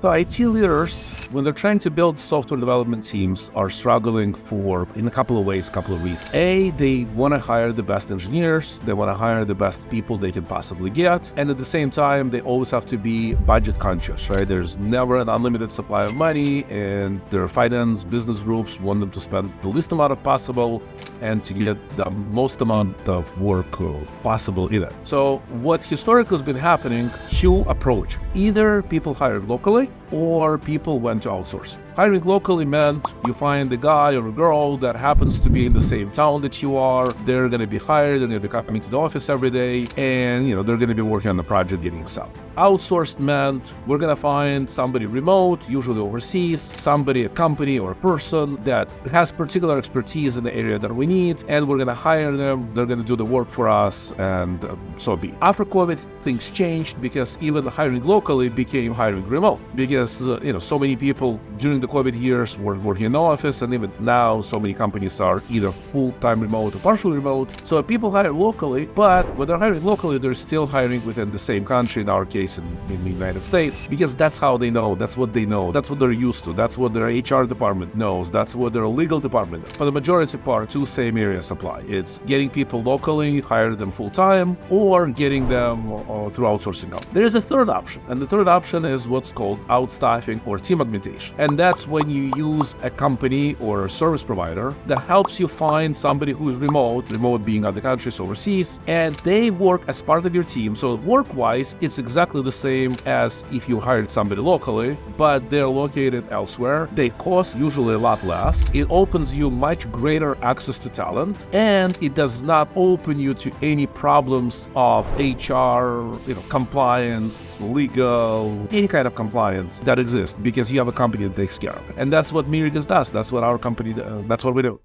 So IT leaders, when they're trying to build software development teams, are struggling in a couple of ways, couple of reasons. A, they want to hire the best engineers. They want to hire the best people they can possibly get. And at the same time, they always have to be budget conscious, right? There's never an unlimited supply of money, and their finance business groups want them to spend the least amount of possible and to get the most amount of work possible either. So what historically has been happening, two approach. Either people hired locally or people went to outsource. Hiring locally meant you find a guy or a girl that happens to be in the same town that you are. They're going to be hired, they're going to be coming to the office every day, and they're going to be working on the project, getting stuff. Outsourced meant we're going to find somebody remote, usually overseas, a company or a person that has particular expertise in the area that we need, and we're going to hire them, they're going to do the work for us, and so be it. After COVID, things changed because even hiring locally became hiring remote, because so many people during the COVID years were working in the office, and even now so many companies are either full-time remote or partially remote. So people hire locally, but when they're hiring locally, they're still hiring within the same country, in our case in the United States, because that's how they know, that's what they know, that's what they're used to, that's what their HR department knows, that's what their legal department knows. For the majority part, two same areas apply. It's getting people locally, hire them full-time, or getting them through outsourcing out. There is a third option, and the third option is what's called outstaffing or team augmentation. And that's when you use a company or a service provider that helps you find somebody who is remote being other countries overseas, and they work as part of your team. So work-wise, it's exactly the same as if you hired somebody locally, but they're located elsewhere. They cost usually a lot less. It opens you much greater access to talent, and it does not open you to any problems of HR, compliance, legal, any kind of compliance that exists, because you have a company that takes care of it. And that's what Mirigis does. That's what our company, that's what we do.